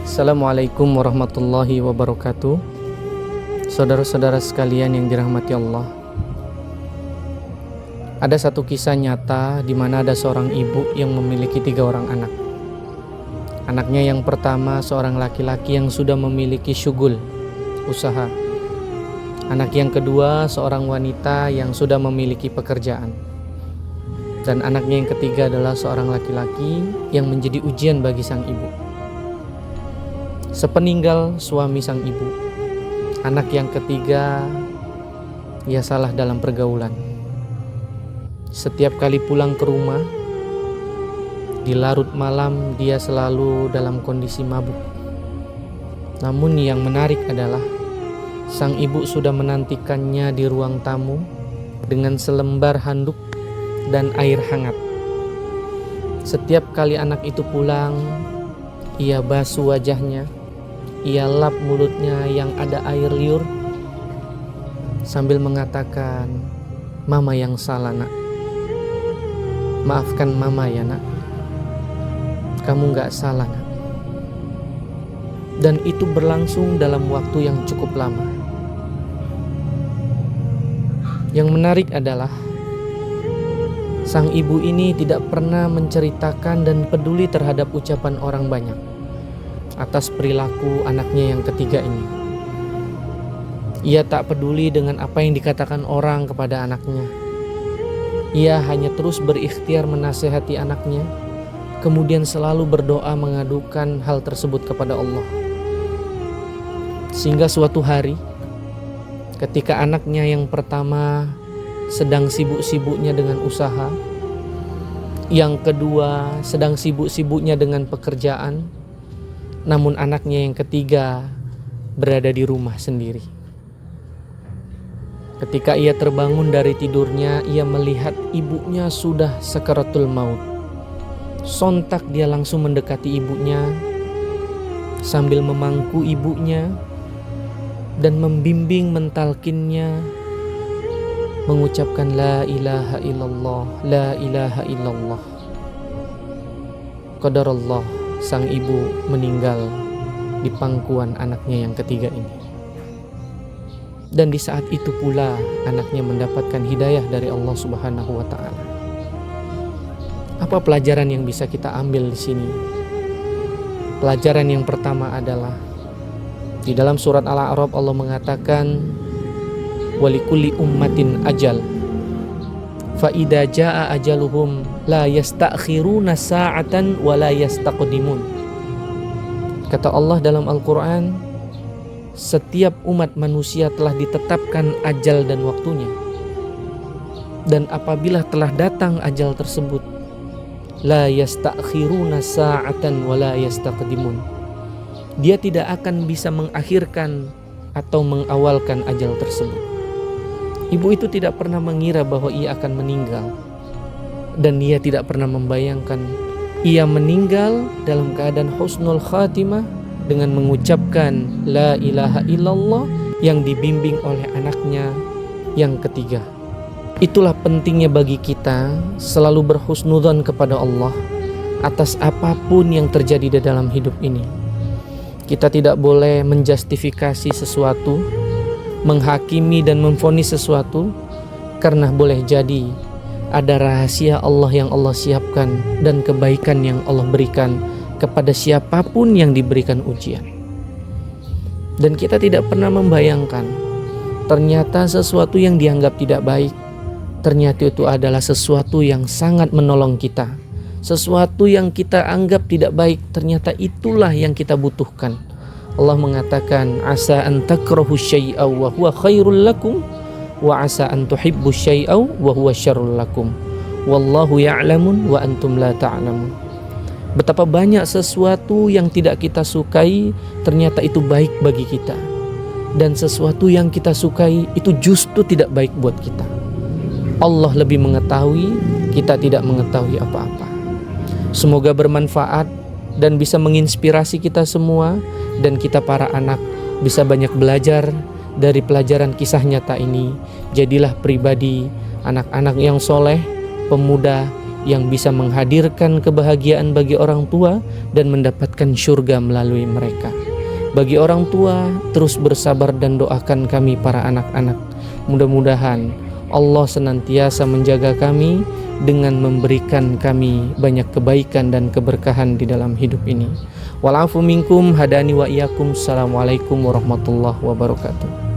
Assalamualaikum warahmatullahi wabarakatuh. Saudara-saudara sekalian yang dirahmati Allah, ada satu kisah nyata di mana ada seorang ibu yang memiliki 3 orang anak. Anaknya yang pertama seorang laki-laki yang sudah memiliki syugul, usaha. Anak yang kedua seorang wanita yang sudah memiliki pekerjaan. Dan anaknya yang ketiga adalah seorang laki-laki yang menjadi ujian bagi sang ibu. Sepeninggal suami sang ibu, anak yang ketiga ia salah dalam pergaulan. Setiap kali pulang ke rumah, di larut malam dia selalu dalam kondisi mabuk. Namun yang menarik adalah sang ibu sudah menantikannya di ruang tamu dengan selembar handuk dan air hangat. Setiap kali anak itu pulang, ia basuh wajahnya, ia lap mulutnya yang ada air liur sambil mengatakan, "Mama yang salah, nak. Maafkan mama ya, nak. Kamu gak salah, nak." Dan itu berlangsung dalam waktu yang cukup lama. Yang menarik adalah sang ibu ini tidak pernah menceritakan dan peduli terhadap ucapan orang banyak atas perilaku anaknya yang ketiga ini. Ia tak peduli dengan apa yang dikatakan orang kepada anaknya. Ia hanya terus berikhtiar menasehati anaknya, kemudian selalu berdoa mengadukan hal tersebut kepada Allah. Sehingga suatu hari, ketika anaknya yang pertama sedang sibuk-sibuknya dengan usaha, yang kedua sedang sibuk-sibuknya dengan pekerjaan, namun anaknya yang ketiga berada di rumah sendiri. Ketika ia terbangun dari tidurnya, ia melihat ibunya sudah sakaratul maut. Sontak dia langsung mendekati ibunya sambil memangku ibunya dan membimbing mentalkinnya mengucapkan la ilaha illallah, la ilaha illallah. Qadarullah, sang ibu meninggal di pangkuan anaknya yang ketiga ini. Dan di saat itu pula anaknya mendapatkan hidayah dari Allah Subhanahu wa taala. Apa pelajaran yang bisa kita ambil di sini? Pelajaran yang pertama adalah di dalam surat Al-A'raf Allah mengatakan, walikulli ummatin ajal fa idza jaa ajaluhum la yastakhiruna sa'atan wa la yastaqdimun. Kata Allah dalam Al-Qur'an, setiap umat manusia telah ditetapkan ajal dan waktunya. Dan apabila telah datang ajal tersebut, la yastakhiruna sa'atan wa la yastaqdimun. Dia tidak akan bisa mengakhirkan atau mengawalkan ajal tersebut. Ibu itu tidak pernah mengira bahwa ia akan meninggal. Dan ia tidak pernah membayangkan ia meninggal dalam keadaan husnul khatimah dengan mengucapkan la ilaha illallah yang dibimbing oleh anaknya yang ketiga. Itulah pentingnya bagi kita selalu berhusnudzon kepada Allah atas apapun yang terjadi di dalam hidup ini. Kita tidak boleh menjustifikasi sesuatu, menghakimi dan memvonis sesuatu, karena boleh jadi ada rahasia Allah yang Allah siapkan dan kebaikan yang Allah berikan kepada siapapun yang diberikan ujian. Dan kita tidak pernah membayangkan ternyata sesuatu yang dianggap tidak baik, ternyata itu adalah sesuatu yang sangat menolong kita. Sesuatu yang kita anggap tidak baik, ternyata itulah yang kita butuhkan. Allah mengatakan, asa an takrahu syai'aw wa huwa khairul lakum wa asa an tuhibbu syai'aw wa huwa syarrul lakum. Wallahu ya'lamun wa antum la ta'lamun. Betapa banyak sesuatu yang tidak kita sukai, ternyata itu baik bagi kita. Dan sesuatu yang kita sukai itu justru tidak baik buat kita. Allah lebih mengetahui, kita tidak mengetahui apa-apa. Semoga bermanfaat dan bisa menginspirasi kita semua, dan kita para anak bisa banyak belajar dari pelajaran kisah nyata ini. Jadilah pribadi anak-anak yang soleh, pemuda yang bisa menghadirkan kebahagiaan bagi orang tua dan mendapatkan syurga melalui mereka. Bagi orang tua, terus bersabar dan doakan kami para anak-anak. Mudah-mudahan Allah senantiasa menjaga kami dengan memberikan kami banyak kebaikan dan keberkahan di dalam hidup ini. Wal afu minkum, hadani wa iyyakum. Assalamualaikum warahmatullahi wabarakatuh.